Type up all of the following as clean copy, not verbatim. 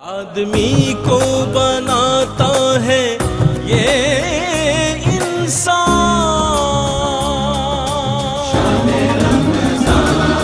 آدمی کو بناتا ہے یہ انسان. شان رمضان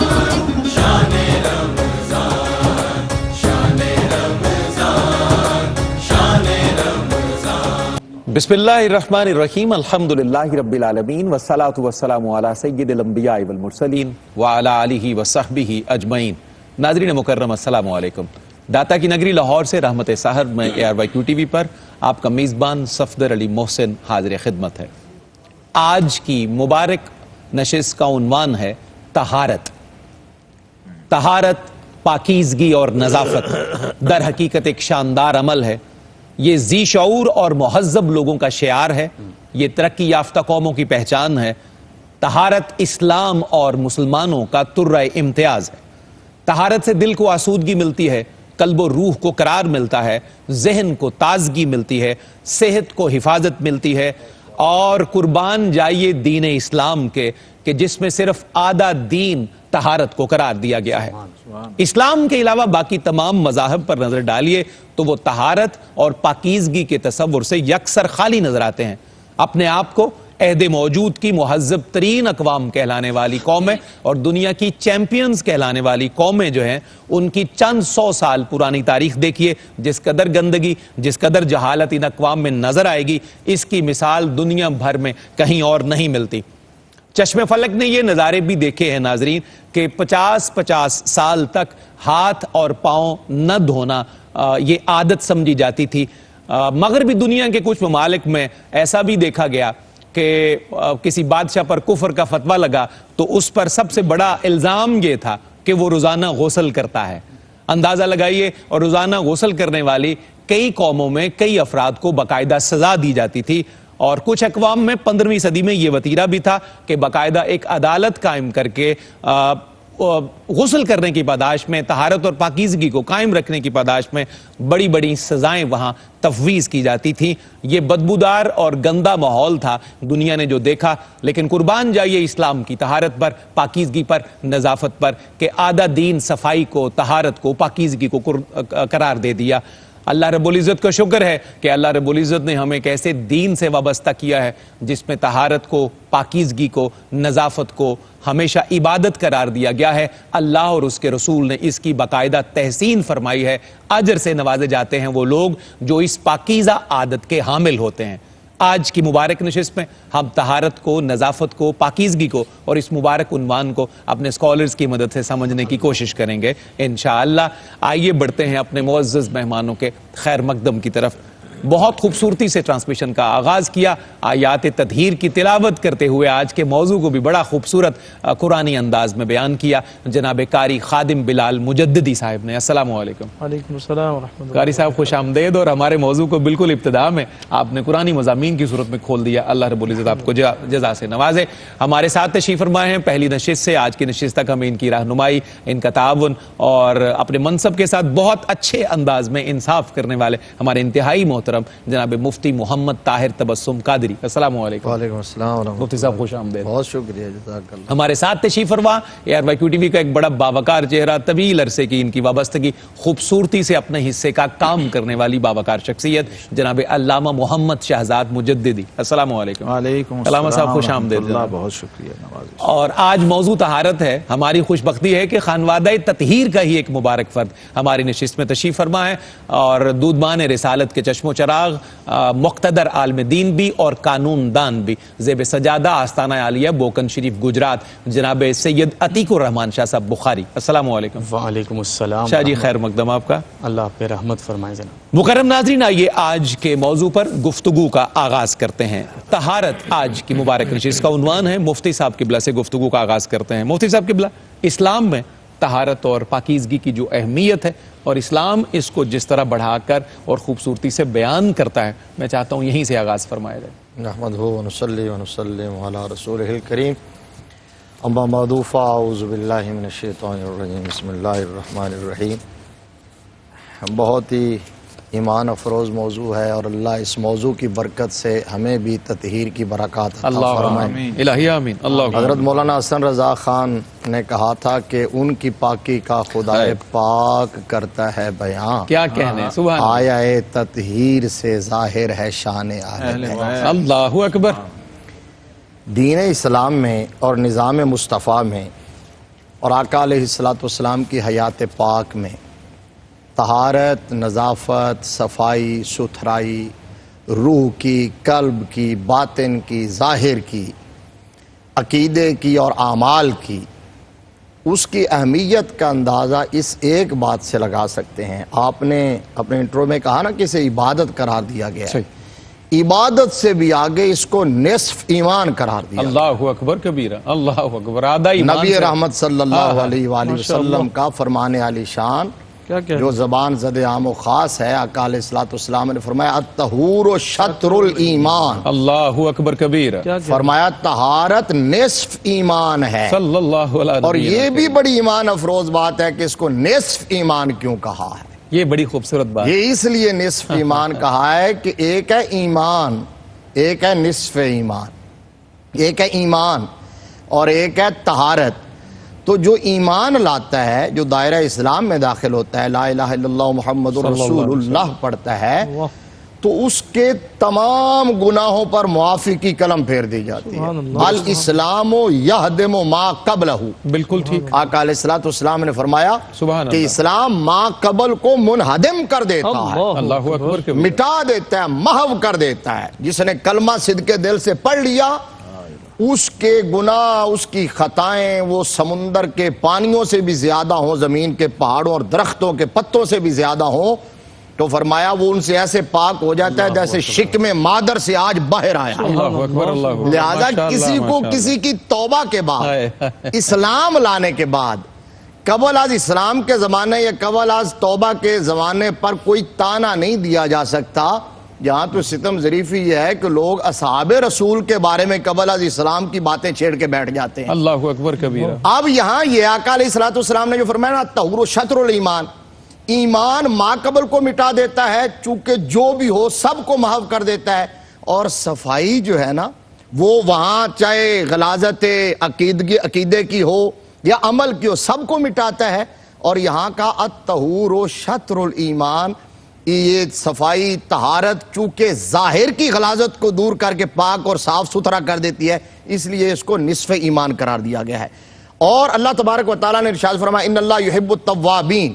شان رمضان شان رمضان شان رمضان. بسم اللہ الرحمن الرحیم. الحمدللہ رب العالمین والصلاة والسلام علی سید الانبیاء والمرسلین وعلی آلہ وصحبہ اجمعین. ناظرین مکرم السلام علیکم. داتا کی نگری لاہور سے رحمت سحر میں ARYQ TV پر آپ کا میزبان صفدر علی محسن حاضر خدمت ہے. آج کی مبارک نشست کا عنوان ہے طہارت. طہارت پاکیزگی اور نظافت در حقیقت ایک شاندار عمل ہے. یہ ذی شعور اور مہذب لوگوں کا شعار ہے. یہ ترقی یافتہ قوموں کی پہچان ہے. طہارت اسلام اور مسلمانوں کا ترہ امتیاز ہے. طہارت سے دل کو آسودگی ملتی ہے، قلب و روح کو قرار ملتا ہے، ذہن کو تازگی ملتی ہے، صحت کو حفاظت ملتی ہے. اور قربان جائیے دین اسلام کے کہ جس میں صرف آدھا دین طہارت کو قرار دیا گیا ہے. اسلام کے علاوہ باقی تمام مذاہب پر نظر ڈالیے تو وہ طہارت اور پاکیزگی کے تصور سے یکسر خالی نظر آتے ہیں. اپنے آپ کو عہد موجود کی مہذب ترین اقوام کہلانے والی قومیں اور دنیا کی چیمپئنز کہلانے والی قومیں جو ہیں ان کی چند سو سال پرانی تاریخ دیکھیے. جس قدر گندگی، جس قدر جہالت ان اقوام میں نظر آئے گی، اس کی مثال دنیا بھر میں کہیں اور نہیں ملتی. چشم فلک نے یہ نظارے بھی دیکھے ہیں ناظرین کہ 50 سال تک ہاتھ اور پاؤں نہ دھونا یہ عادت سمجھی جاتی تھی. مغربی دنیا کے کچھ ممالک میں ایسا بھی دیکھا گیا کہ کسی بادشاہ پر کفر کا فتویٰ لگا تو اس پر سب سے بڑا الزام یہ تھا کہ وہ روزانہ غسل کرتا ہے. اندازہ لگائیے. اور روزانہ غسل کرنے والی کئی قوموں میں کئی افراد کو باقاعدہ سزا دی جاتی تھی. اور کچھ اقوام میں 15ویں صدی میں یہ وتیرہ بھی تھا کہ باقاعدہ ایک عدالت قائم کر کے غسل کرنے کی پاداش میں، طہارت اور پاکیزگی کو قائم رکھنے کی پاداش میں بڑی بڑی سزائیں وہاں تفویض کی جاتی تھیں. یہ بدبودار اور گندا ماحول تھا دنیا نے جو دیکھا. لیکن قربان جائیے اسلام کی طہارت پر، پاکیزگی پر، نظافت پر کہ آدھا دین صفائی کو، طہارت کو، پاکیزگی کو قرار دے دیا. اللہ رب العزت کا شکر ہے کہ اللہ رب العزت نے ہمیں ایک ایسے دین سے وابستہ کیا ہے جس میں طہارت کو، پاکیزگی کو، نظافت کو ہمیشہ عبادت قرار دیا گیا ہے. اللہ اور اس کے رسول نے اس کی باقاعدہ تحسین فرمائی ہے. اجر سے نوازے جاتے ہیں وہ لوگ جو اس پاکیزہ عادت کے حامل ہوتے ہیں. آج کی مبارک نشست میں ہم طہارت کو، نظافت کو، پاکیزگی کو اور اس مبارک عنوان کو اپنے اسکالرز کی مدد سے سمجھنے کی کوشش کریں گے انشاءاللہ. آئیے بڑھتے ہیں اپنے معزز مہمانوں کے خیر مقدم کی طرف. بہت خوبصورتی سے ٹرانسمیشن کا آغاز کیا آیات تطہیر کی تلاوت کرتے ہوئے. آج کے موضوع کو بھی بڑا خوبصورت قرآنی انداز میں بیان کیا جناب قاری خادم بلال مجددی صاحب نے. السلام علیکم. وعلیکم السلام ورحمۃ اللہ. قاری صاحب خوش آمدید. اور ہمارے موضوع کو بالکل ابتدا میں آپ نے قرآنی مضامین کی صورت میں کھول دیا. اللہ رب العزت آپ کو جزا سے نوازے. ہمارے ساتھ تشریف فرمائے ہیں پہلی نشست سے آج کی نشست تک ہمیں ان کی رہنمائی، ان کا تعاون اور اپنے منصب کے ساتھ بہت اچھے انداز میں انصاف کرنے والے ہمارے انتہائی محترم جناب مفتی محمد طاہر تبسم قادری. السلام علیکم. وعلیکم السلام ورحمۃ اللہ. مفتی صاحب خوش آمدید. بہت شکریہ، جزاک اللہ. ہمارے ساتھ تشریف فرما ARYQ TV کا ایک بڑا باوقار چہرہ، طویل عرصے کی ان کی وابستگی، خوبصورتی سے اپنے حصے کا کام کرنے والی باوقار شخصیت جناب علامہ محمد شہزاد مجددی. السلام علیکم. وعلیکم علامہ السلام صاحب خوش آمدید. اللہ بہت شکریہ، نوازش. اور آج موضوع طہارت ہے. ہماری خوش بختی ہے کہ خانوادہ تطہیر کا ہی ایک مبارک فرد ہماری نشست میں تشریف فرما ہے اور دودمان رسالت کے چشم و چراغ، مقتدر عالم دین بھی اور قانون دان بھی، زیب سجادہ آستانہ عالیہ بوکن شریف گجرات جناب سید عتیق الرحمان شاہ صاحب بخاری. السلام علیکم. وعلیکم السلام. شاہ جی خیر مقدم آپ کا. اللہ آپ پہ رحمت فرمائے جناب. مکرم ناظرین آئیے آج کے موضوع پر گفتگو کا آغاز کرتے ہیں. طہارت آج کی مبارک نشست کا عنوان ہے. مفتی صاحب قبلہ سے گفتگو کا آغاز کرتے ہیں. مفتی صاحب قبلہ، اسلام میں طہارت اور پاکیزگی کی جو اہمیت ہے اور اسلام اس کو جس طرح بڑھا کر اور خوبصورتی سے بیان کرتا ہے، میں چاہتا ہوں یہیں سے آغاز فرمایا جائے. نحمدہ ونصلی ونسلم علی رسولہ الکریم. اما بعد فاعوذ باللہ من الشیطان الرجیم. بسم اللہ الرحمن الرحیم. بہت ہی ایمان افروز موضوع ہے، اور اللہ اس موضوع کی برکت سے ہمیں بھی تطہیر کی برکات عطا فرمائے۔ الہی آمین۔ اللہ حضرت مولانا حسن رضا خان نے کہا تھا کہ ان کی پاکی کا خدا پاک کرتا ہے بیان، کیا کہنے، سبحان آیا تطہیر سے ظاہر ہے شان اہل بیت۔ اللہ اکبر۔ دین اسلام میں اور نظام مصطفیٰ میں اور آقا علیہ السلام کی حیات پاک میں طہارت، نظافت، صفائی ستھرائی، روح کی، قلب کی، باطن کی، ظاہر کی، عقیدے کی اور اعمال کی، اس کی اہمیت کا اندازہ اس ایک بات سے لگا سکتے ہیں۔ آپ نے اپنے انٹرو میں کہا نا کہ اسے عبادت قرار دیا گیا ہے، عبادت سے بھی آگے اس کو نصف ایمان قرار دیا۔ اللہ اکبر کبیرہ، اللہ اکبر۔ آدھا ایمان نبی سے رحمت صلی اللہ علیہ وآلہ وسلم کا فرمان عالی شان جو زبان زد عام و خاص ہے، آقا علیہ السلام نے فرمایا الطہور شطر الایمان، اللہ اکبر کبیرہ، فرمایا طہارت نصف ایمان ہے۔ صلی اللہ علیہ وسلم۔ اور یہ بھی بڑی ایمان افروز بات ہے کہ اس کو نصف ایمان کیوں کہا ہے؟ یہ بڑی خوبصورت بات۔ یہ اس لیے نصف ایمان کہا ہے کہ ایک ہے ایمان، ایک ہے نصف ایمان، ایک ہے ایمان اور ایک ہے طہارت۔ تو جو ایمان لاتا ہے، جو دائرہ اسلام میں داخل ہوتا ہے، لا الہ الا اللہ محمد رسول اللہ پڑھتا ہے، تو اس کے تمام گناہوں پر معافی کی قلم پھیر دی جاتی ہے۔ الاسلام یہدم ما قبلہ، بالکل ٹھیک۔ آقا علیہ السلام نے فرمایا سبحان کہ اللہ۔ اسلام ما قبل کو منہدم کر دیتا ہے، اللہ اکبر کبیرہ۔ مٹا دیتا ہے، محو کر دیتا ہے۔ جس نے کلمہ صدقے دل سے پڑھ لیا، اس کے گناہ، اس کی خطائیں وہ سمندر کے پانیوں سے بھی زیادہ ہوں، زمین کے پہاڑوں اور درختوں کے پتوں سے بھی زیادہ ہوں، تو فرمایا وہ ان سے ایسے پاک ہو جاتا ہے جیسے شکم مادر سے آج باہر آیا۔ اللہ اکبر، اللہ اکبر۔ لہذا کسی کو کسی کی توبہ کے بعد، اسلام لانے کے بعد، قبل از اسلام کے زمانے یا قبل از توبہ کے زمانے پر کوئی تانا نہیں دیا جا سکتا۔ یہاں تو ستم ظریفی یہ ہے کہ لوگ اصحاب رسول کے بارے میں قبل از اسلام کی باتیں چھیڑ کے بیٹھ جاتے ہیں۔ اللہ اکبر کبیرہ۔ اب یہاں یہ آقا علیہ السلام نے جو فرمایا نا طہور شطر الایمان، ایمان ما قبل کو مٹا دیتا ہے، چونکہ جو بھی ہو سب کو محو کر دیتا ہے، اور صفائی جو ہے نا وہ وہاں چاہے غلاظت عقیدے کی ہو یا عمل کی ہو، سب کو مٹاتا ہے۔ اور یہاں کا الطہور شطر الایمان، یہ صفائی طہارت چونکہ ظاہر کی غلاظت کو دور کر کے پاک اور صاف ستھرا کر دیتی ہے، اس لیے اس کو نصف ایمان قرار دیا گیا ہے۔ اور اللہ تبارک و تعالیٰ نے ارشاد فرمایا ان اللہ یحب التوابین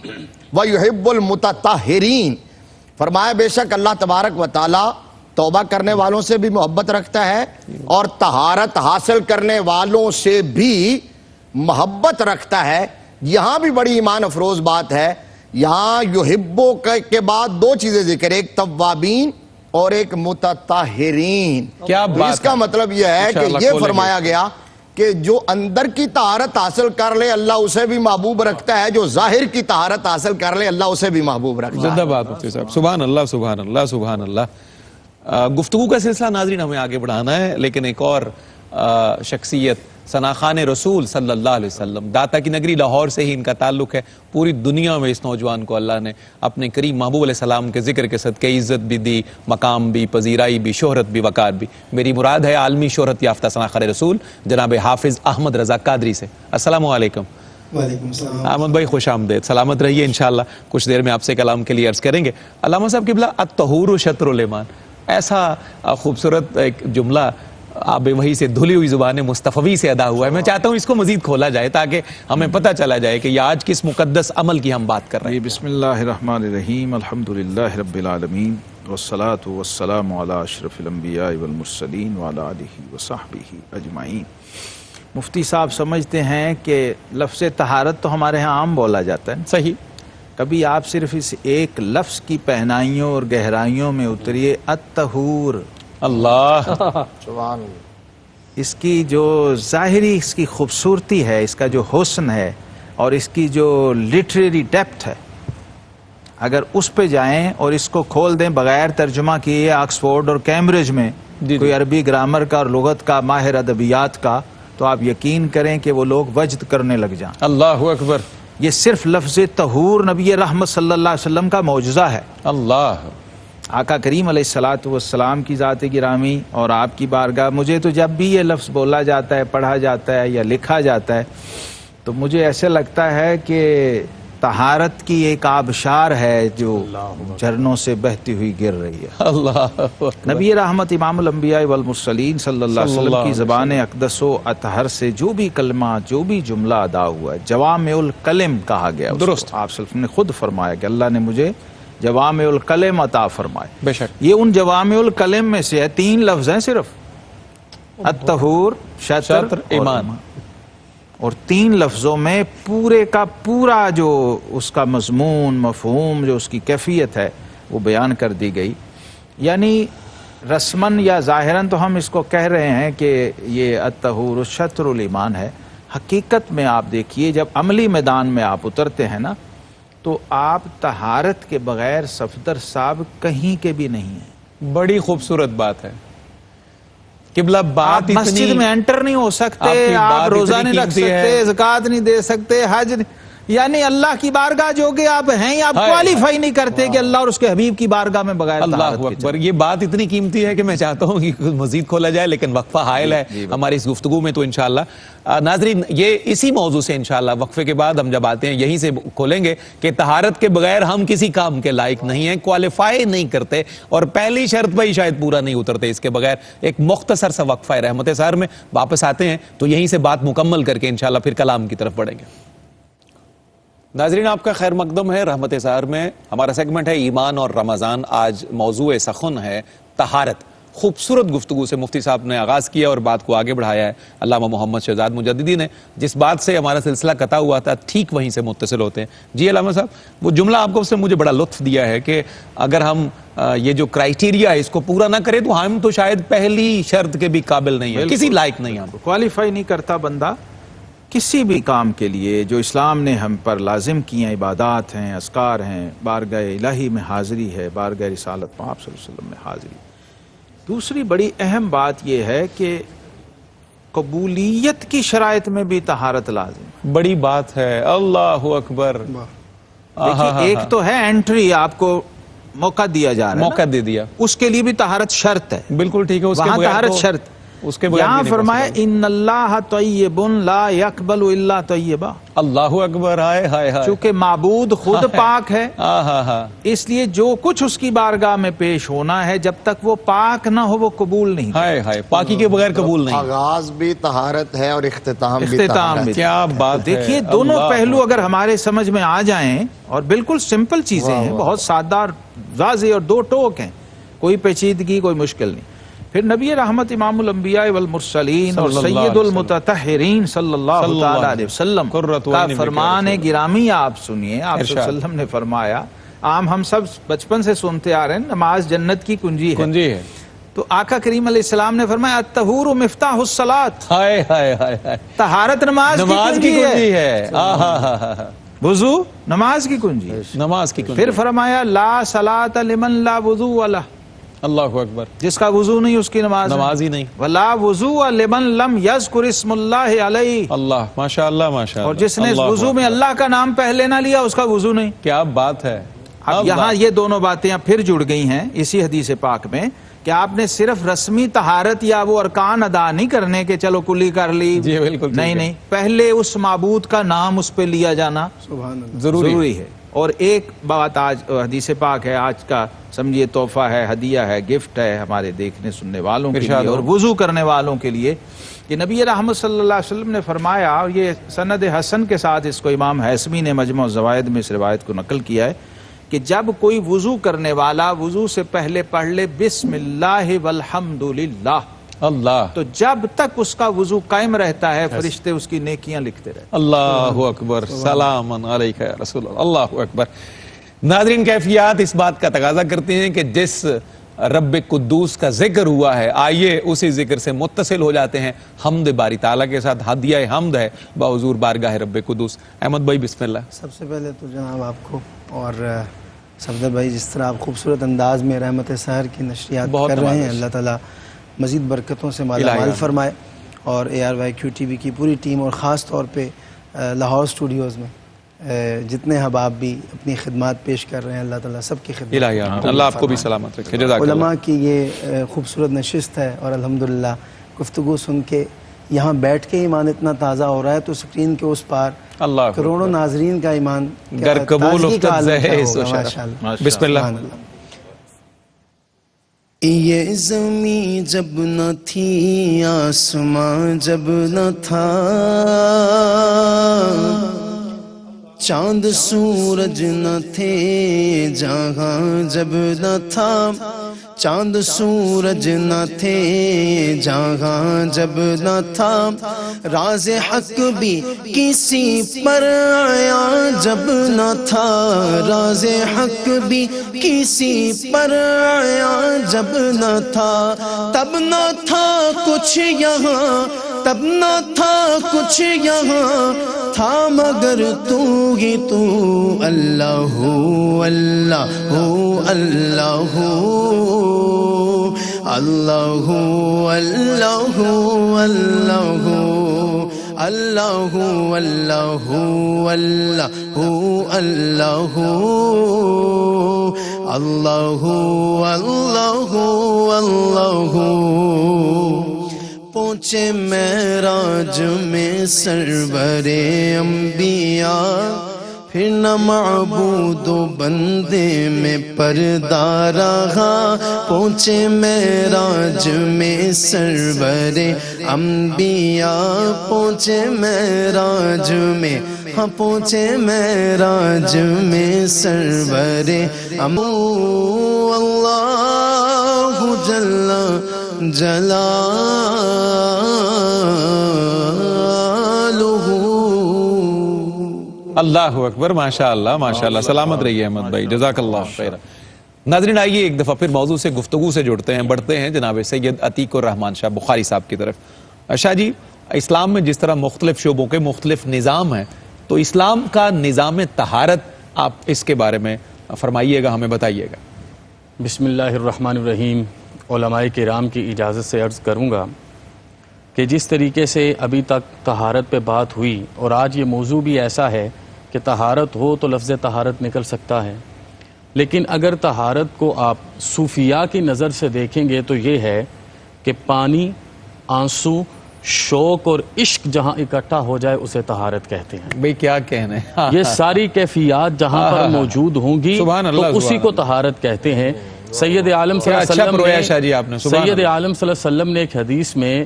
ویحب المتطہرین، فرمایا بے شک اللہ تبارک و تعالیٰ توبہ کرنے والوں سے بھی محبت رکھتا ہے اور طہارت حاصل کرنے والوں سے بھی محبت رکھتا ہے۔ یہاں بھی بڑی ایمان افروز بات ہے، یہاں یحبو کے بعد دو چیزیں ذکر، ایک توابین اور ایک متطہرین۔ کیا بات اس کا مطلب یہ ہے کہ یہ فرمایا گیا کہ جو اندر کی طہارت حاصل کر لے اللہ اسے بھی محبوب رکھتا ہے، جو ظاہر کی طہارت حاصل کر لے اللہ اسے بھی محبوب رکھتا ہے۔ زندہ بات مفتی صاحب، سبحان اللہ، سبحان اللہ، سبحان اللہ۔ گفتگو کا سلسلہ ناظرین ہمیں آگے بڑھانا ہے، لیکن ایک اور شخصیت ثناخان رسول صلی اللہ علیہ وسلم، داتا کی نگری لاہور سے ہی ان کا تعلق ہے۔ پوری دنیا میں اس نوجوان کو اللہ نے اپنے کریم محبوب علیہ السلام کے ذکر کے صدقے عزت بھی دی، مقام بھی، پذیرائی بھی، شہرت بھی، وقار بھی۔ میری مراد ہے عالمی شہرت یافتہ ثناخان رسول جناب حافظ احمد رضا قادری سے۔ السلام علیکم۔ وعلیکم السلام۔ احمد بھائی خوش آمدید، سلامت رہیے انشاءاللہ۔ کچھ دیر میں آپ سے کلام کے لیے عرض کریں گے۔ علامہ صاحب قبلہ الطہور شطر الایمان، ایسا خوبصورت ایک جملہ آب وحی سے دھلی ہوئی زبان مصطفی سے ادا ہوا ہے، میں چاہتا ہوں اس کو مزید کھولا جائے تاکہ ہمیں پتہ چلا جائے کہ یہ آج کس مقدس عمل کی ہم بات کر رہے ہیں۔ بسم اللہ الرحمن الرحیم، الحمدللہ رب العالمین، والصلاة والسلام علی اشرف الانبیاء والمرسلین وعلی آلہ وصحبہ اجمعین۔ مفتی صاحب سمجھتے ہیں کہ لفظ طہارت تو ہمارے ہاں عام بولا جاتا ہے، صحیح، کبھی آپ صرف اس ایک لفظ کی پہنائیوں اور گہرائیوں میں اتریے، الطہور، اللہ سبحان اللہ۔ اس کی جو ظاہری اس کی خوبصورتی ہے، اس کا جو حسن ہے اور اس کی جو لٹریری ڈیپتھ ہے، اگر اس پہ جائیں اور اس کو کھول دیں بغیر ترجمہ کیے آکسفورڈ اور کیمبرج میں کوئی عربی گرامر کا اور لغت کا ماہر ادبیات کا، تو آپ یقین کریں کہ وہ لوگ وجد کرنے لگ جائیں۔ اللہ اکبر۔ یہ صرف لفظ طہور نبی رحمت صلی اللہ علیہ وسلم کا معجزہ ہے۔ اللہ، آقا کریم علیہ الصلوۃ والسلام کی ذات گرامی اور آپ کی بارگاہ، مجھے تو جب بھی یہ لفظ بولا جاتا ہے، پڑھا جاتا ہے یا لکھا جاتا ہے تو مجھے ایسے لگتا ہے کہ طہارت کی ایک آبشار ہے جو جھرنوں سے بہتی ہوئی گر رہی ہے۔ اللہ، نبی رحمت امام الانبیاء والمرسلین صلی اللہ علیہ وسلم کی زبان اقدس و اطہر سے جو بھی کلمہ، جو بھی جملہ ادا ہوا ہے، جوامع الکلم کہا گیا اس کو۔ درست۔ آپ صلی اللہ علیہ وسلم نے خود فرمایا کہ اللہ نے مجھے جوامع الکلم عطا فرمائے۔ بے شک، یہ ان جوامع الکلم میں سے ہے، 3 لفظ ہیں صرف، الطہور، شطر شطر، اور ایمان۔ اور 3 لفظوں میں پورے کا پورا جو اس کا مضمون، مفہوم، جو اس کی کیفیت ہے وہ بیان کر دی گئی۔ یعنی رسماً یا ظاہراً تو ہم اس کو کہہ رہے ہیں کہ یہ الطہور شطر الایمان ہے، حقیقت میں آپ دیکھیے جب عملی میدان میں آپ اترتے ہیں نا تو آپ طہارت کے بغیر صفدر صاحب کہیں کے بھی نہیں ہیں۔ بڑی خوبصورت بات ہے قبلہ، بات آپ مسجد میں انٹر نہیں ہو آپ سکتے، کی آپ بات روزہ اتنی نہیں رکھ قیمتی ہے۔ سکتے، زکوٰۃ نہیں دے سکتے، حج نہیں، یعنی اللہ کی بارگاہ جو کہ آپ ہیں، آپ ہائے، کوالیفائی نہیں کرتے کہ اللہ اور اس کے حبیب کی بارگاہ میں بغیر اللہ طہارت کے اکبر، یہ بات اتنی قیمتی ہے کہ میں چاہتا ہوں کہ مزید کھولا جائے، لیکن وقفہ حائل ہے ہماری اس گفتگو میں، تو انشاءاللہ ناظرین یہ اسی موضوع سے انشاءاللہ وقفے کے بعد ہم جب آتے ہیں یہیں سے کھولیں گے کہ طہارت کے بغیر ہم کسی کام کے لائق نہیں ہیں، کوالیفائی نہیں کرتے، اور پہلی شرط پہ ہی شاید پورا نہیں اترتے اس کے بغیر۔ ایک مختصر سا وقفہ ہے رحمت سحر میں، واپس آتے ہیں تو یہیں سے بات مکمل کر کے انشاءاللہ پھر کلام کی طرف بڑھیں گے۔ ناظرین آپ کا خیر مقدم ہے رحمت سحر میں، ہمارا سیگمنٹ ہے ایمان اور رمضان۔ آج موضوع سخن ہے طہارت۔ خوبصورت گفتگو سے مفتی صاحب نے آغاز کیا اور بات کو آگے بڑھایا ہے علامہ محمد شہزاد مجددی نے، جس بات سے ہمارا سلسلہ قطع ہوا تھا ٹھیک وہیں سے متصل ہوتے ہیں۔ جی علامہ صاحب، وہ جملہ آپ کو اس نے مجھے بڑا لطف دیا ہے کہ اگر ہم یہ جو کرائیٹیریا ہے اس کو پورا نہ کریں تو ہم تو شاید پہلی شرط کے بھی قابل نہیں ہیں، کسی لائق نہیں ہم۔ کوالیفائی نہیں کرتا بندہ کسی بھی کام کے لیے جو اسلام نے ہم پر لازم کی ہیں، عبادات ہیں، اذکار ہیں، بارگاہ الہی میں حاضری ہے، بارگاہ رسالت میں آپ صلی اللہ علیہ وسلم میں حاضری۔ دوسری بڑی اہم بات یہ ہے کہ قبولیت کی شرائط میں بھی طہارت لازم ہے۔ بڑی بات ہے، اللہ اکبر۔ دیکھیے ایک تو ہے انٹری، آپ کو موقع دیا جا رہا ہے، موقع دے دیا، اس کے لیے بھی طہارت شرط ہے، بالکل ٹھیک ہے، اس کے وہاں بغیر طہارت تو- شرط۔ اس کے بغیر یہاں بھی نہیں فرمایا possible۔ ان اللہ طیب لا یقبل الا طیبا، اللہ اکبر، ہائے ہائے ہائے، چونکہ معبود خود پاک ہے، ہاں، اس لیے جو کچھ اس کی بارگاہ میں پیش ہونا ہے جب تک وہ پاک نہ ہو وہ قبول نہیں۔ ہائے ہائے، پاکی کے بغیر قبول نہیں۔ آغاز بھی طہارت ہے اور اختتام بھی اختتام طہارت بھی۔ ہے۔ کیا بات ہے، دیکھیے دونوں اللہ پہلو اگر ہمارے سمجھ میں آ جائیں، اور بالکل سمپل چیزیں ہیں، بہت سادہ اور واضح، اور 2 ٹوک ہیں، کوئی پیچیدگی، کوئی مشکل نہیں۔ پھر نبی رحمت امام الانبیاء والمرسلین اور صلی اللہ سید علیہ وسلم، المتطہرین صلی اللہ صلی تعالی اللہ علیہ وسلم قرۃ کا عین بک فرمان رسول اللہ۔ گرامی آپ سنیے۔ آپ صلی اللہ علیہ وسلم نے فرمایا، عام ہم سب بچپن سے سنتے آ رہے ہیں، نماز جنت کی کنجی ہے، کنجی ہے، تو آقا کریم علیہ السلام نے فرمایا الطہور مفتاح الصلاۃ، ہائے ہائے ہائے ہائے، طہارت نماز کی کنجی کنجی ہے، ہے، ہاں، وضو نماز کی کنجی ہے۔ نماز کی کنجی، پھر فرمایا لا صلاۃ لمن لا وضو لہ، اللہ اکبر، جس کا وضو نہیں اس کی نماز نماز ہی نہیں۔ ولا وضو لمن لم یذکر اسم اللہ علیہ، اللہ، ماشاء اللہ ماشاء اللہ، اور جس نے اس اللہ وضو میں اکبر، اللہ کا نام پہلے نہ لیا اس کا وضو نہیں۔ کیا بات ہے۔ اب یہاں یہ دونوں باتیں اب پھر جڑ گئی ہیں اسی حدیث پاک میں کہ آپ نے صرف رسمی طہارت یا وہ ارکان ادا نہیں کرنے کہ چلو کلی کر لی، جی بالکل، نہیں، پہلے اس معبود کا نام اس پہ لیا جانا ضروری ہے۔ اور ایک بات آج حدیث پاک ہے، آج کا سمجھیے تحفہ ہے، ہدیہ ہے، گفٹ ہے ہمارے دیکھنے سننے والوں کے لیے اور وضو کرنے والوں کے لیے، کہ نبی رحمت صلی اللہ علیہ وسلم نے فرمایا، اور یہ سند حسن کے ساتھ اس کو امام حیثمی نے مجمع الزوائد میں اس روایت کو نقل کیا ہے کہ جب کوئی وضو کرنے والا وضو سے پہلے پڑھ لے بسم اللہ والحمد للہ، اللہ، تو جب تک اس کا وضو قائم رہتا ہے فرشتے اس کی نیکیاں لکھتے رہتے ہیں۔ اللہ اکبر، سلام علیکہ یا رسول اللہ، اللہ اکبر۔ ناظرین کیفیات اس بات کا تقاضا کرتے ہیں کہ جس رب قدوس کا ذکر ہوا ہے آئیے اسی ذکر سے متصل ہو جاتے ہیں حمد باری تعالیٰ کے ساتھ۔ ہدیہ حمد ہے بحضور بارگاہ رب قدوس۔ احمد بھائی بسم اللہ۔ سب سے پہلے تو جناب آپ کو اور صفدر بھائی جس طرح آپ خوبصورت انداز میں رحمت سحر کی نشریات بہت کر رہے ہیں، نوازش۔ اللہ تعالیٰ مزید برکتوں سے مالا مال فرمائے، اور ARYQ TV کی پوری ٹیم اور خاص طور پہ لاہور اسٹوڈیوز میں جتنے احباب بھی اپنی خدمات پیش کر رہے ہیں اللہ تعالیٰ سب کی خدمت الہی آمین۔ اللہ آپ کو بھی سلامت رکھے، جزاک اللہ۔ علماء کی یہ خوبصورت نشست ہے اور الحمدللہ گفتگو سن کے یہاں بیٹھ کے ایمان اتنا تازہ ہو رہا ہے تو سکرین کے اس پار اللہ کروڑوں ناظرین کا ایمان گر قبول تازگی کا افتد عالم کیا زہز و ہوگا، شرف۔ ماشاءاللہ۔ بسم اللہ۔ سبحان اللہ۔ یہ زمین جب نہ تھی آسمان جب نہ تھا، چاند سورج نہ تھے جہاں جب نہ تھا، چاند سورج نہ تھے جہاں جب نہ تھا، راز حق بھی کسی پر آیا جب نہ تھا، راز حق بھی کسی پر آیا جب نہ تھا، تب نہ تھا کچھ یہاں، تب نہ تھا کچھ یہاں، تھا مگر تو ہی تو، اللہ ہو اللہ ہو اللہ ہو، اللہ ہو اللہ ہو اللہ ہو، اللہ ہو اللہ ہو اللہ ہو اللہ ہو، اللہ ہو اللہ ہو اللہ ہو۔ پہنچے معراج میں سرور انبیاء، پھر نہ معبود و بندے میں پردہ رہا، پہنچے معراج میں سرور انبیاء، پہنچے معراج میں، ہاں پہنچے معراج میں سرور اللہ جل جلالہ۔ اللہ اکبر، ماشاءاللہ ماشاءاللہ۔ سلامت رہیے احمد بھائی، جزاک اللہ خیر۔ ناظرین آئیے ایک دفعہ پھر موضوع سے گفتگو سے جڑتے ہیں، بڑھتے ہیں جناب سید عتیق الرحمان شاہ بخاری صاحب کی طرف۔ شاہ جی، اسلام میں جس طرح مختلف شعبوں کے مختلف نظام ہیں، تو اسلام کا نظام طہارت آپ اس کے بارے میں فرمائیے گا، ہمیں بتائیے گا۔ بسم اللہ الرحمن الرحیم۔ علماء کرام کی اجازت سے عرض کروں گا کہ جس طریقے سے ابھی تک طہارت پہ بات ہوئی، اور آج یہ موضوع بھی ایسا ہے کہ طہارت ہو تو لفظ طہارت نکل سکتا ہے، لیکن اگر طہارت کو آپ صوفیاء کی نظر سے دیکھیں گے تو یہ ہے کہ پانی، آنسو، شوق اور عشق جہاں اکٹھا ہو جائے اسے طہارت کہتے ہیں۔ بھئی کیا کہنے، یہ ساری کیفیات جہاں پر موجود ہوں گی سبحان تو اللہ، اسی سبحان کو طہارت کہتے ہیں۔ سید عالم صلی اللہ اچھا علیہ پرویا شاہ جی آپ نے، وسلم سبحان سید اللہ۔ عالم صلی اللہ علیہ وسلم نے ایک حدیث میں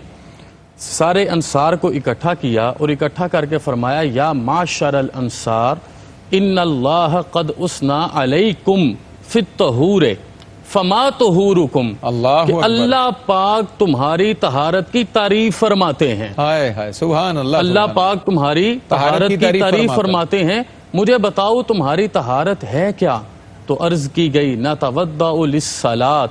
سارے انصار کو اکٹھا کیا اور اکٹھا کر کے فرمایا، یا معشر الانصار ان اللہ قد اسنا علیکم فی الطہور فما طہورکم، اللہ کہ اکبر، اللہ پاک تمہاری طہارت کی تعریف فرماتے ہیں۔ ہائے ہائے، سبحان اللہ، اللہ سبحان پاک تمہاری طہارت کی تعریف فرماتے ہیں، مجھے بتاؤ تمہاری طہارت ہے کیا؟ تو عرض کی گئی، نتودع للصلاۃ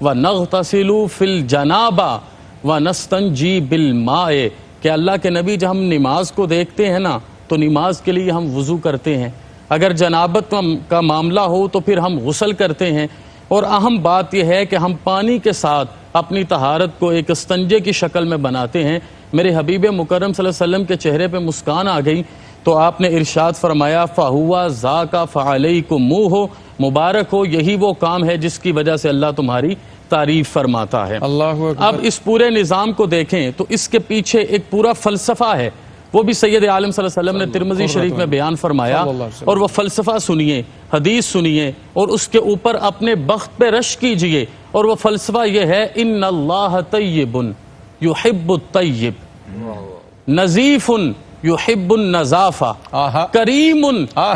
ونغتسل فی الجنابہ ونستنجی بالماء، کہ اللہ کے نبی جب ہم نماز کو دیکھتے ہیں نا تو نماز کے لیے ہم وضو کرتے ہیں، اگر جنابت کا معاملہ ہو تو پھر ہم غسل کرتے ہیں، اور اہم بات یہ ہے کہ ہم پانی کے ساتھ اپنی طہارت کو ایک استنجے کی شکل میں بناتے ہیں۔ میرے حبیب مکرم صلی اللہ علیہ وسلم کے چہرے پہ مسکان آ گئی تو آپ نے ارشاد فرمایا، فَهُوَ ذَاكَ فَعَلَيْكُمُوهُ، مبارک ہو، یہی وہ کام ہے جس کی وجہ سے اللہ تمہاری تعریف فرماتا ہے۔ اللہ اکبر۔ اب اس پورے نظام کو دیکھیں تو اس کے پیچھے ایک پورا فلسفہ ہے، وہ بھی سید عالم صلی اللہ علیہ وسلم نے ترمذی شریف میں بیان فرمایا، اور وہ فلسفہ سنیے، حدیث سنیے، اور اس کے اوپر اپنے بخت پہ رش کیجئے، اور وہ فلسفہ یہ ہے، ان اللہ طیب یحب الطیب، نظیف یحب النظافہ، کریم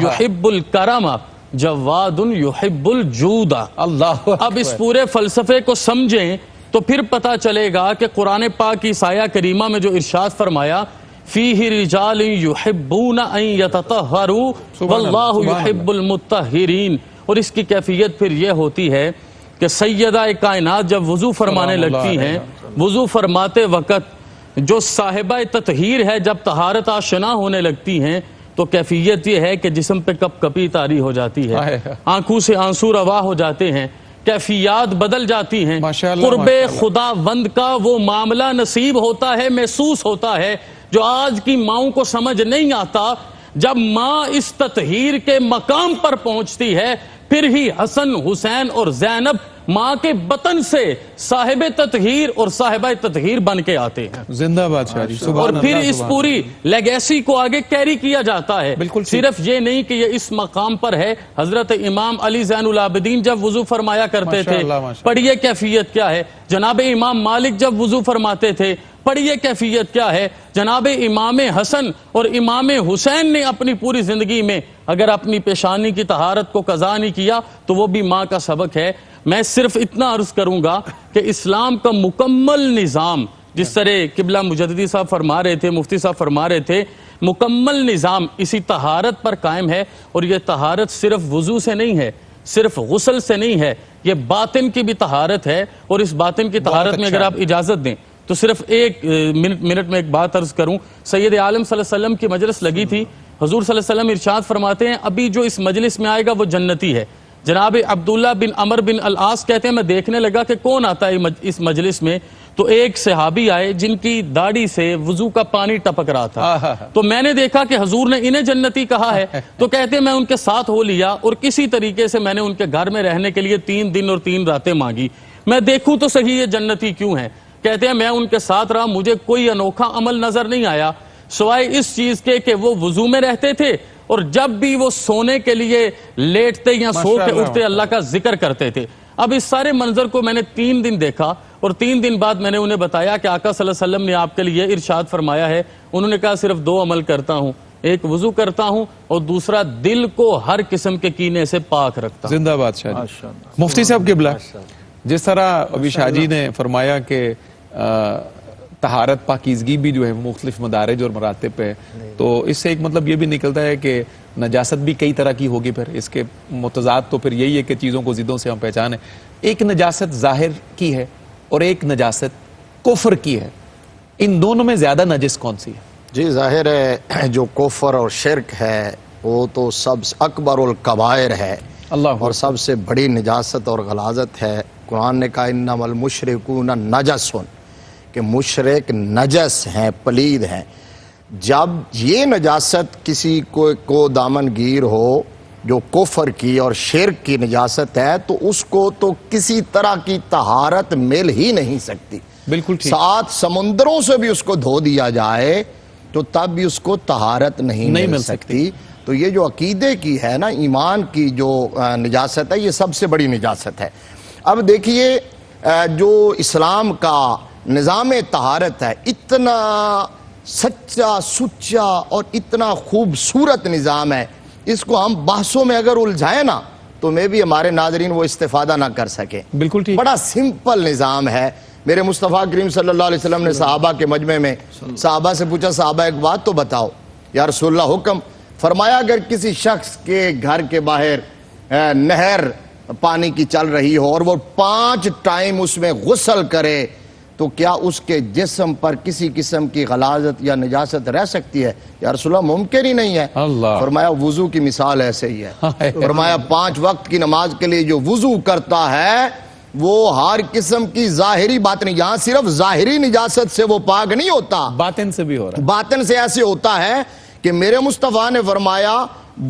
یحب الکرم، جواد یحب الجود۔ اللہ اب اس پورے فلسفے کو سمجھیں تو پھر پتا چلے گا کہ قرآن پاک کی آیہ کریمہ میں جو ارشاد فرمایا، فیہ رجال یحبون ان یتطہروا واللہ یحب المطہرین، اور اس کی کیفیت پھر یہ ہوتی ہے کہ سیدہ کائنات جب وضو فرمانے لگتی ہیں، وضو فرماتے وقت جو صاحبہ تطہیر ہے جب طہارت آشنا ہونے لگتی ہیں تو کیفیت یہ ہے کہ جسم پہ کپ کپی طاری ہو جاتی ہے، آنکھوں سے آنسو روا ہو جاتے ہیں، کیفیات بدل جاتی ہیں، قرب خدا وند کا وہ معاملہ نصیب ہوتا ہے، محسوس ہوتا ہے جو آج کی ماؤں کو سمجھ نہیں آتا۔ جب ماں اس تطہیر کے مقام پر پہنچتی ہے پھر ہی حسن حسین اور زینب ماں کے بطن سے صاحب تطہیر اور صاحبہ تطہیر بن کے آتے ہیں. زندہ باد شاہ جی. اور پھر اس پوری لیگیسی کو آگے کیری کیا جاتا ہے. صرف یہ نہیں کہ یہ اس مقام پر ہے. حضرت امام علی زین العابدین جب وضو فرمایا کرتے تھے پڑھیے کیفیت کیا ہے. جناب امام مالک جب وضو فرماتے تھے پڑھیے کیفیت کیا ہے. جناب امام حسن اور امام حسین نے اپنی پوری زندگی میں اگر اپنی پیشانی کی طہارت کو قضا نہیں کیا تو وہ بھی ماں کا سبق ہے. میں صرف اتنا عرض کروں گا کہ اسلام کا مکمل نظام جس طرح قبلہ مجددی صاحب فرما رہے تھے, مفتی صاحب فرما رہے تھے, مکمل نظام اسی طہارت پر قائم ہے. اور یہ طہارت صرف وضو سے نہیں ہے, صرف غسل سے نہیں ہے, یہ باطن کی بھی طہارت ہے. اور اس باطن کی طہارت میں اگر آپ اجازت دیں تو صرف ایک منٹ میں ایک بات عرض کروں. سید عالم صلی اللہ علیہ وسلم کی مجلس لگی تھی. حضور صلی اللہ علیہ وسلم ارشاد فرماتے ہیں ابھی جو اس مجلس میں آئے گا وہ جنتی ہے. جناب عبداللہ بن عمر بن العاص کہتے ہیں میں دیکھنے لگا کہ کون آتا ہے اس مجلس میں, تو ایک صحابی آئے جن کی داڑھی سے وضو کا پانی ٹپک رہا تھا. تو میں نے دیکھا کہ حضور نے انہیں جنتی کہا ہے. تو کہتے ہیں میں ان کے ساتھ ہو لیا اور کسی طریقے سے میں نے ان کے گھر میں رہنے کے لیے 3 دن اور 3 راتیں مانگی. میں دیکھوں تو صحیح یہ جنتی کیوں ہے. کہتے ہیں میں ان کے ساتھ رہا, مجھے کوئی انوکھا عمل نظر نہیں آیا سوائے اس چیز کے کہ وہ وضو میں رہتے تھے اور جب بھی وہ سونے کے لیے لیٹتے یا سو کے اٹھتے اللہ کا ذکر کرتے تھے. اب اس سارے منظر کو میں نے 3 دن دیکھا اور 3 دن بعد میں نے انہیں بتایا کہ آقا صلی اللہ علیہ وسلم نے آپ کے لیے ارشاد فرمایا ہے. انہوں نے کہا صرف 2 عمل کرتا ہوں, ایک وضو کرتا ہوں اور دوسرا دل کو ہر قسم کے کینے سے پاک رکھتا ہوں. زندہ باد شاہ جی. مفتی صاحب قبلہ, جس طرح ابھی شاہ جی نے فرمایا کہ طہارت پاکیزگی بھی جو ہے مختلف مدارج اور مراتب پہ, تو اس سے ایک مطلب یہ بھی نکلتا ہے کہ نجاست بھی کئی طرح کی ہوگی. پھر اس کے متضاد تو پھر یہی ہے کہ چیزوں کو ضدوں سے ہم پہچانیں. ایک نجاست ظاہر کی ہے اور ایک نجاست کفر کی ہے. ان دونوں میں زیادہ نجس کون سی ہے؟ جی ظاہر ہے جو کفر اور شرک ہے وہ تو سب سے اکبر الکبائر ہے اور سب سے بڑی نجاست اور غلاظت ہے. قرآن نے کہا انما المشرکون نجس, کہ مشرک نجس ہیں, پلید ہیں. جب یہ نجاست کسی کو دامن گیر ہو جو کفر کی اور شرک کی نجاست ہے تو اس کو تو کسی طرح کی طہارت مل ہی نہیں سکتی. بالکل 7 سمندروں سے بھی اس کو دھو دیا جائے تو تب بھی اس کو طہارت نہیں مل سکتی. تو یہ جو عقیدے کی ہے نا, ایمان کی جو نجاست ہے, یہ سب سے بڑی نجاست ہے. اب دیکھیے جو اسلام کا نظام طہارت ہے, اتنا سچا سچا اور اتنا خوبصورت نظام ہے, اس کو ہم بحثوں میں اگر الجھائیں نا تو میں بھی ہمارے ناظرین وہ استفادہ نہ کر سکے. بالکل ٹھیک. بڑا سمپل نظام ہے. میرے مصطفیٰ کریم صلی اللہ علیہ وسلم نے صحابہ کے مجمع میں صحابہ سے پوچھا صحابہ ایک بات تو بتاؤ یا رسول اللہ حکم. فرمایا اگر کسی شخص کے گھر کے باہر نہر پانی کی چل رہی ہو اور وہ 5 ٹائم اس میں غسل کرے تو کیا اس کے جسم پر کسی قسم کی غلاظت یا نجاست رہ سکتی ہے؟ یا رسول اللہ ممکن ہی نہیں ہے. فرمایا وضو کی مثال ایسے ہی ہے. فرمایا 5 وقت کی نماز کے لیے جو وضو کرتا ہے وہ ہر قسم کی ظاہری بات نہیں, یہاں صرف ظاہری نجاست سے وہ پاک نہیں ہوتا, باطن سے بھی ہو رہا ہے. باطن سے ایسے ہوتا ہے کہ میرے مصطفیٰ نے فرمایا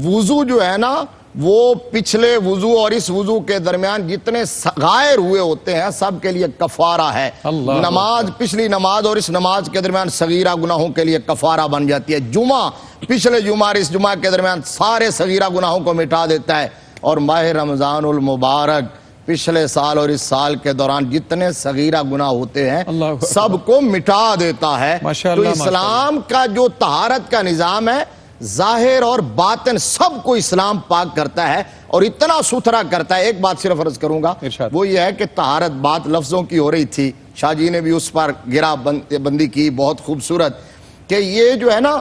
وضو جو ہے نا وہ پچھلے وضو اور اس وضو کے درمیان جتنے غائر ہوئے ہوتے ہیں سب کے لیے کفارہ ہے. نماز, پچھلی نماز اور اس نماز کے درمیان صغیرہ گناہوں کے لیے کفارہ بن جاتی ہے. جمعہ, پچھلے جمعہ اور اس جمعہ کے درمیان سارے صغیرہ گناہوں کو مٹا دیتا ہے. اور ماہ رمضان المبارک پچھلے سال اور اس سال کے دوران جتنے صغیرہ گناہ ہوتے ہیں سب کو مٹا دیتا ہے. تو اسلام کا جو طہارت کا نظام ہے ظاہر اور باطن سب کو اسلام پاک کرتا ہے اور اتنا ستھرا کرتا ہے. ایک بات صرف عرض کروں گا, وہ یہ ہے کہ طہارت بات لفظوں کی ہو رہی تھی, شاہ جی نے بھی اس پر گرا بندی کی بہت خوبصورت, کہ یہ جو ہے نا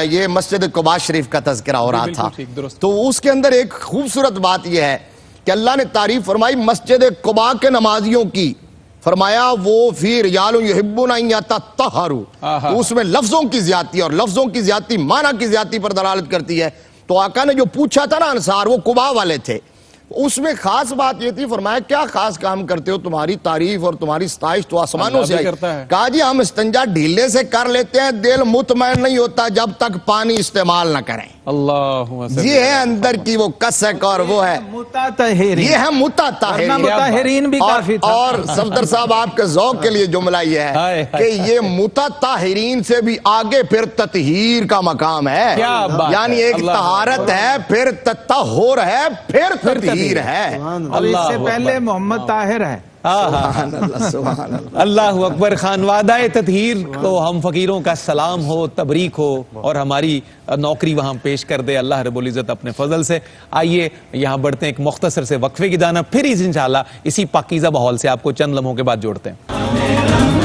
یہ مسجد قباء شریف کا تذکرہ ہو رہا تھا. تو اس کے اندر ایک خوبصورت بات یہ ہے کہ اللہ نے تعریف فرمائی مسجد قباء کے نمازیوں کی. فرمایا وہ فی رجال یحبون ان یتطہروا, اس میں لفظوں کی زیادتی, اور لفظوں کی زیادتی معنی کی زیادتی پر دلالت کرتی ہے. تو آقا نے جو پوچھا تھا نا انصار, وہ قباء والے تھے. اس میں خاص بات یہ تھی، فرمایا کیا خاص کام کرتے ہو، تمہاری تعریف اور تمہاری ستائش تو آسمانوں سے اللہ بھی آئی۔ کرتا ہے۔ کہا جی ہم استنجا ڈھیلے سے کر لیتے ہیں، دل مطمئن نہیں ہوتا جب تک پانی استعمال نہ کریں۔ اللہ یہ ہے اندر کی وہ کسک اور وہ ہے متطہرین، یہ ہے متطہرین۔ ورنہ متطہرین بھی کافی تھا۔ اور صفدر صاحب آپ کے ذوق کے لیے جملہ یہ ہے کہ یہ متطہرین سے بھی آگے پھر تطہیر کا مقام ہے، کیا بات یعنی ہے، ایک اللہ طہارت ہے، پھر تطہر ہے، پھر تطہیر ہے۔ اب اس سے پہلے محمد طاہر ہے۔ سبحان اللہ، سبحان اللہ۔ اللہ اکبر۔ خانوادہ تطہیر کو ہم فقیروں کا سلام ہو، تبریک ہو، اور ہماری نوکری وہاں پیش کر دے اللہ رب العزت اپنے فضل سے۔ آئیے یہاں بڑھتے ہیں ایک مختصر سے وقفے کی جانب، پھر انشاءاللہ اسی پاکیزہ ماحول سے آپ کو چند لمحوں کے بعد جوڑتے ہیں۔